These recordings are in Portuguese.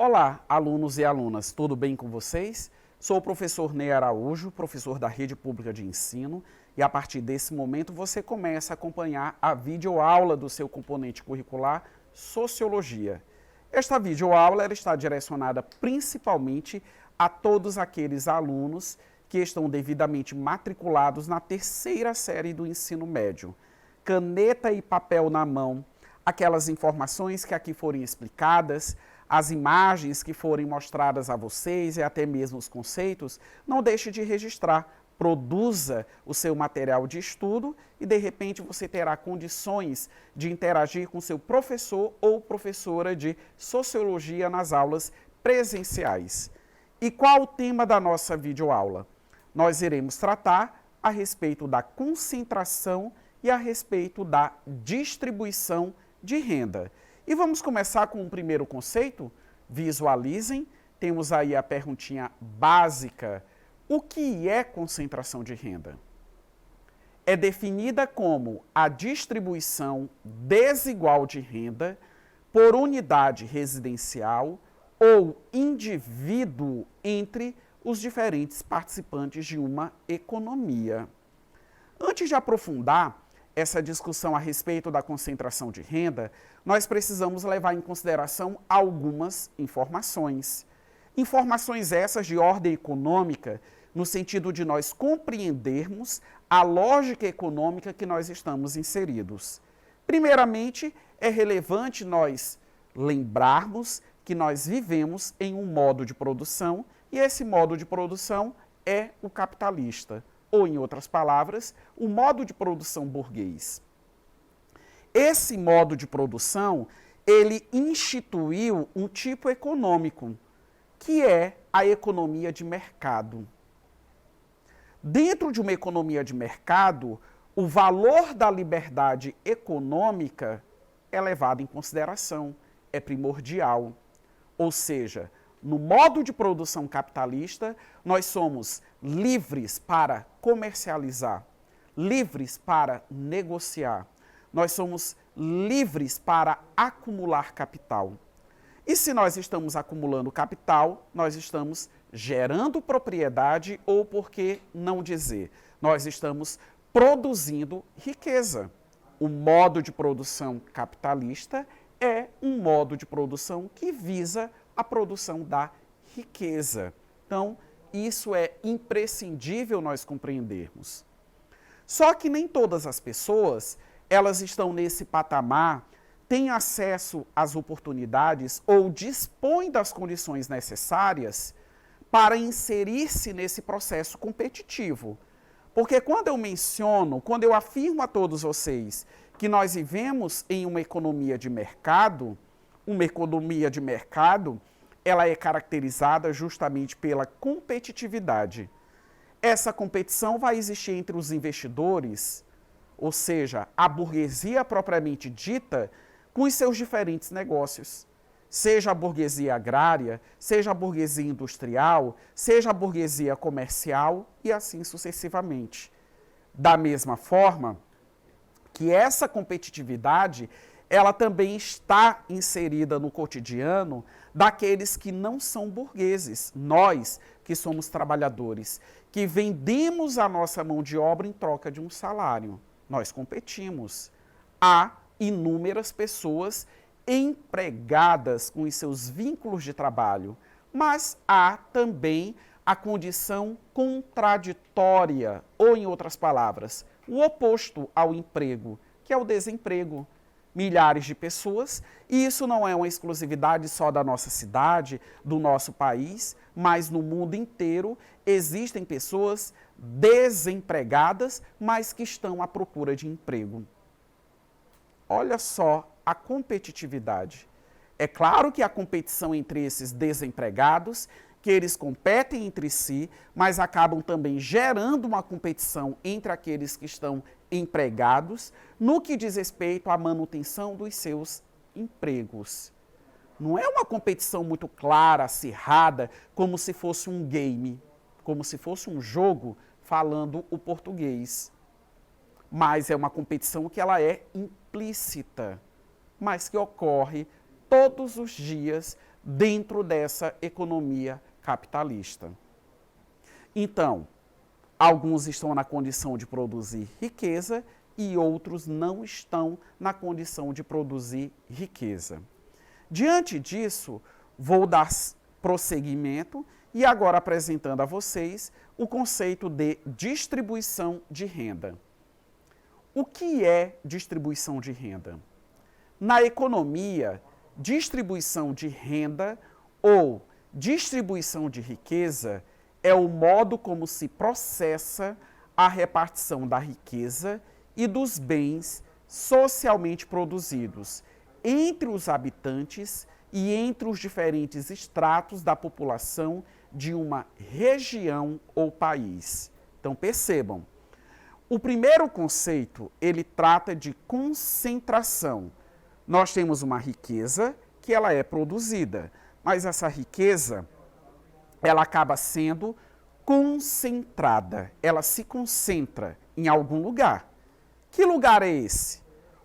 Olá, alunos e alunas, tudo bem com vocês? Sou o professor Ney Araújo, professor da Rede Pública de Ensino, e a partir desse momento você começa a acompanhar a videoaula do seu componente curricular Sociologia. Esta videoaula ela está direcionada principalmente a todos aqueles alunos que estão devidamente matriculados na terceira série do ensino médio. Caneta e papel na mão, aquelas informações que aqui forem explicadas, as imagens que forem mostradas a vocês e até mesmo os conceitos, não deixe de registrar. Produza o seu material de estudo e, de repente, você terá condições de interagir com seu professor ou professora de Sociologia nas aulas presenciais. E qual o tema da nossa videoaula? Nós iremos tratar a respeito da concentração e a respeito da distribuição de renda. E vamos começar com o primeiro conceito? Visualizem, temos aí a perguntinha básica. O que é concentração de renda? É definida como a distribuição desigual de renda por unidade residencial ou indivíduo entre os diferentes participantes de uma economia. Antes de aprofundar essa discussão a respeito da concentração de renda, nós precisamos levar em consideração algumas informações. Informações essas de ordem econômica, no sentido de nós compreendermos a lógica econômica que nós estamos inseridos. Primeiramente, é relevante nós lembrarmos que nós vivemos em um modo de produção e esse modo de produção é o capitalista, ou, em outras palavras, o modo de produção burguês. Esse modo de produção, ele instituiu um tipo econômico, que é a economia de mercado. Dentro de uma economia de mercado, o valor da liberdade econômica é levado em consideração, é primordial. Ou seja, no modo de produção capitalista, nós somos livres para comercializar, livres para negociar, nós somos livres para acumular capital. E se nós estamos acumulando capital, nós estamos gerando propriedade ou, por que não dizer, nós estamos produzindo riqueza. O modo de produção capitalista é um modo de produção que visa a produção da riqueza. Então, isso é imprescindível nós compreendermos. Só que nem todas as pessoas, elas estão nesse patamar, têm acesso às oportunidades ou dispõem das condições necessárias para inserir-se nesse processo competitivo. Porque quando eu afirmo a todos vocês que nós vivemos em uma economia de mercado, ela é caracterizada justamente pela competitividade. Essa competição vai existir entre os investidores, ou seja, a burguesia propriamente dita, com os seus diferentes negócios. Seja a burguesia agrária, seja a burguesia industrial, seja a burguesia comercial e assim sucessivamente. Da mesma forma que essa competitividade, ela também está inserida no cotidiano daqueles que não são burgueses, nós que somos trabalhadores, que vendemos a nossa mão de obra em troca de um salário. Nós competimos. Há inúmeras pessoas empregadas com os seus vínculos de trabalho, mas há também a condição contraditória, ou, em outras palavras, o oposto ao emprego, que é o desemprego. Milhares de pessoas, e isso não é uma exclusividade só da nossa cidade, do nosso país, mas no mundo inteiro existem pessoas desempregadas, mas que estão à procura de emprego. Olha só a competitividade. É claro que a competição entre esses desempregados, que eles competem entre si, mas acabam também gerando uma competição entre aqueles que estão empregados no que diz respeito à manutenção dos seus empregos. Não é uma competição muito clara, acirrada, como se fosse um game, como se fosse um jogo falando o português. Mas é uma competição que ela é implícita, mas que ocorre todos os dias dentro dessa economia capitalista. Então, alguns estão na condição de produzir riqueza e outros não estão na condição de produzir riqueza. Diante disso, vou dar prosseguimento e agora apresentando a vocês o conceito de distribuição de renda. O que é distribuição de renda? Na economia, distribuição de renda ou distribuição de riqueza é o modo como se processa a repartição da riqueza e dos bens socialmente produzidos entre os habitantes e entre os diferentes estratos da população de uma região ou país. Então percebam, o primeiro conceito, ele trata de concentração. Nós temos uma riqueza que ela é produzida, mas essa riqueza ela acaba sendo concentrada, ela se concentra em algum lugar. Que lugar é esse?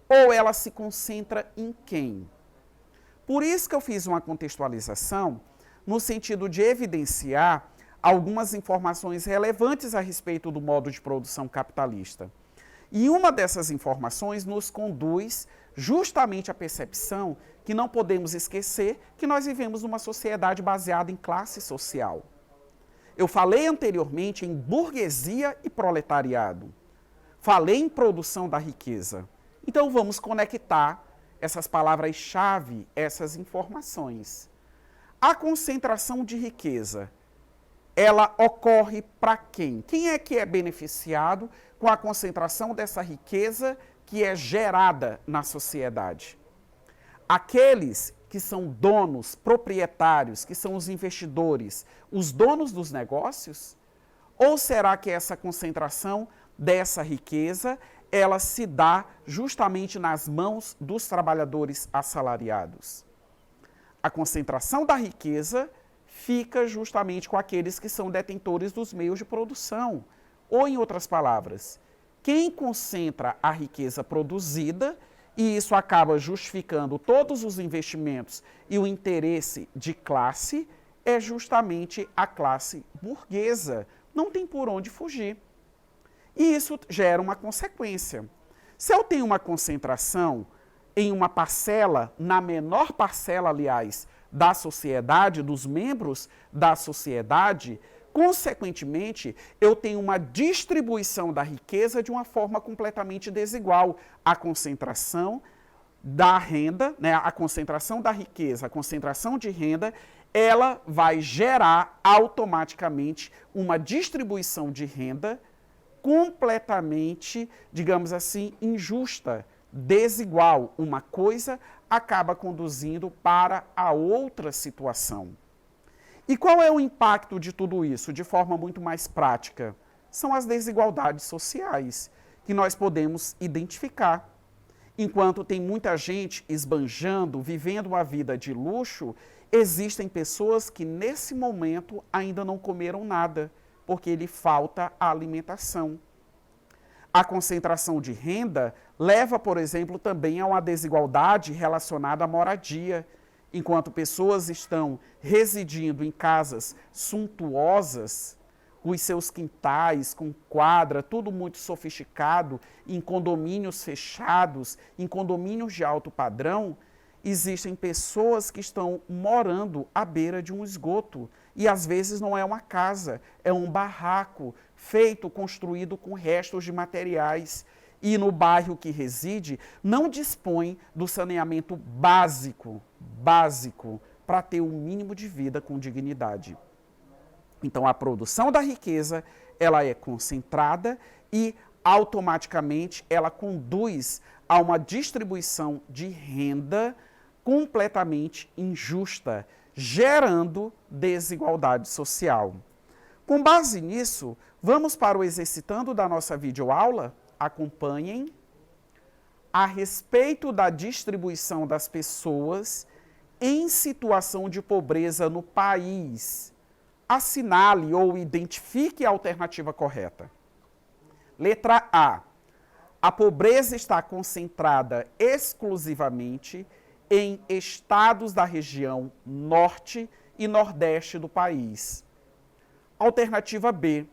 Ou ela se concentra em quem? Por isso que eu fiz uma contextualização no sentido de evidenciar algumas informações relevantes a respeito do modo de produção capitalista. E uma dessas informações nos conduz justamente à percepção que não podemos esquecer que nós vivemos numa sociedade baseada em classe social. Eu falei anteriormente em burguesia e proletariado. Falei em produção da riqueza. Então vamos conectar essas palavras-chave, essas informações. A concentração de riqueza, ela ocorre para quem? Quem é que é beneficiado com a concentração dessa riqueza que é gerada na sociedade? Aqueles que são donos, proprietários, que são os investidores, os donos dos negócios? Ou será que essa concentração dessa riqueza, ela se dá justamente nas mãos dos trabalhadores assalariados? A concentração da riqueza fica justamente com aqueles que são detentores dos meios de produção. Ou, em outras palavras, quem concentra a riqueza produzida, e isso acaba justificando todos os investimentos e o interesse de classe, é justamente a classe burguesa. Não tem por onde fugir. E isso gera uma consequência. Se eu tenho uma concentração em uma parcela, na menor parcela, aliás, da sociedade, dos membros da sociedade, consequentemente, eu tenho uma distribuição da riqueza de uma forma completamente desigual. A concentração da renda, né, a concentração da riqueza, a concentração de renda, ela vai gerar automaticamente uma distribuição de renda completamente, digamos assim, injusta, desigual. Uma coisa acaba conduzindo para a outra situação. E qual é o impacto de tudo isso, de forma muito mais prática? São as desigualdades sociais, que nós podemos identificar. Enquanto tem muita gente esbanjando, vivendo uma vida de luxo, existem pessoas que nesse momento ainda não comeram nada, porque lhe falta a alimentação. A concentração de renda leva, por exemplo, também a uma desigualdade relacionada à moradia. Enquanto pessoas estão residindo em casas suntuosas, com os seus quintais, com quadra, tudo muito sofisticado, em condomínios fechados, em condomínios de alto padrão, existem pessoas que estão morando à beira de um esgoto. E às vezes não é uma casa, é um barraco feito, construído com restos de materiais. E no bairro que reside, não dispõe do saneamento básico para ter um mínimo de vida com dignidade. Então, a produção da riqueza, ela é concentrada e, automaticamente, ela conduz a uma distribuição de renda completamente injusta, gerando desigualdade social. Com base nisso, vamos para o exercitando da nossa videoaula. Acompanhem. A respeito da distribuição das pessoas em situação de pobreza no país, assinale ou identifique a alternativa correta. Letra A. A pobreza está concentrada exclusivamente em estados da região norte e nordeste do país. Alternativa B,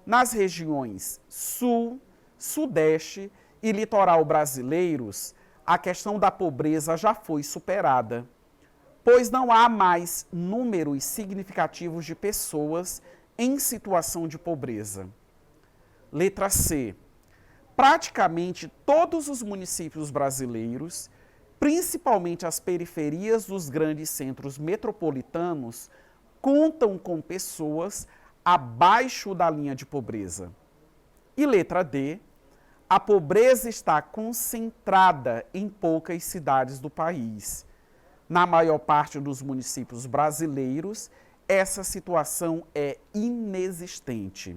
nas regiões sul, sudeste e litoral brasileiros, a questão da pobreza já foi superada, pois não há mais números significativos de pessoas em situação de pobreza. Letra C. Praticamente todos os municípios brasileiros, principalmente as periferias dos grandes centros metropolitanos, contam com pessoas abaixo da linha de pobreza. E letra D. A pobreza está concentrada em poucas cidades do país. Na maior parte dos municípios brasileiros, essa situação é inexistente.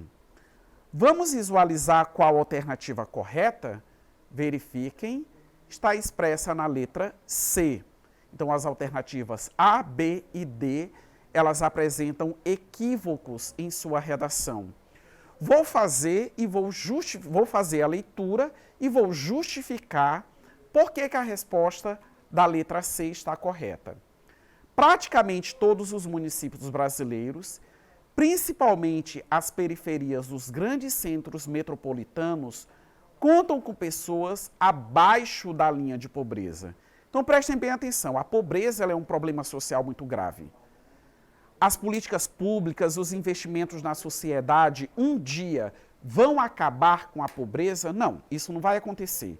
Vamos visualizar qual a alternativa correta? Verifiquem, está expressa na letra C. Então, as alternativas A, B e D, elas apresentam equívocos em sua redação. Vou fazer a leitura e vou justificar por que a resposta da letra C está correta. Praticamente todos os municípios brasileiros, principalmente as periferias dos grandes centros metropolitanos, contam com pessoas abaixo da linha de pobreza. Então prestem bem atenção, a pobreza ela é um problema social muito grave. As políticas públicas, os investimentos na sociedade, um dia vão acabar com a pobreza? Não, isso não vai acontecer.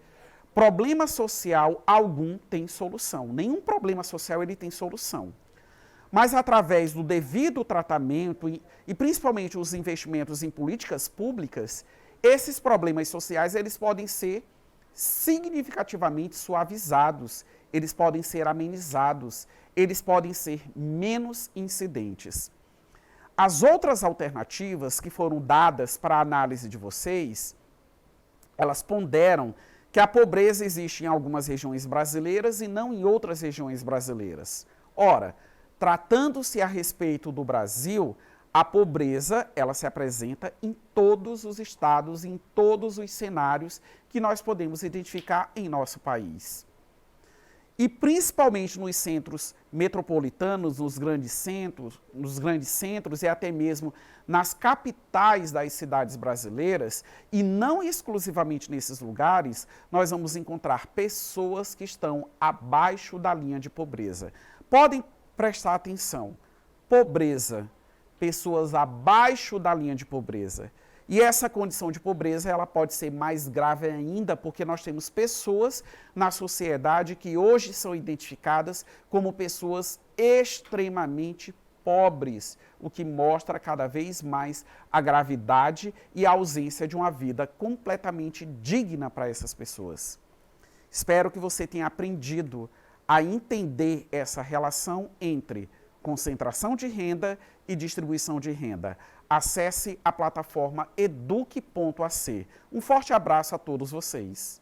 Problema social algum tem solução. Nenhum problema social ele tem solução. Mas através do devido tratamento e principalmente os investimentos em políticas públicas, esses problemas sociais eles podem ser significativamente suavizados, eles podem ser amenizados, eles podem ser menos incidentes. As outras alternativas que foram dadas para a análise de vocês, elas ponderam que a pobreza existe em algumas regiões brasileiras e não em outras regiões brasileiras. Ora, tratando-se a respeito do Brasil, a pobreza ela se apresenta em todos os estados, em todos os cenários que nós podemos identificar em nosso país. E principalmente nos centros metropolitanos, nos grandes centros e até mesmo nas capitais das cidades brasileiras, e não exclusivamente nesses lugares, nós vamos encontrar pessoas que estão abaixo da linha de pobreza. Podem prestar atenção, pobreza, pessoas abaixo da linha de pobreza. E essa condição de pobreza ela pode ser mais grave ainda porque nós temos pessoas na sociedade que hoje são identificadas como pessoas extremamente pobres, o que mostra cada vez mais a gravidade e a ausência de uma vida completamente digna para essas pessoas. Espero que você tenha aprendido a entender essa relação entre concentração de renda e distribuição de renda. Acesse a plataforma eduque.ac. Um forte abraço a todos vocês.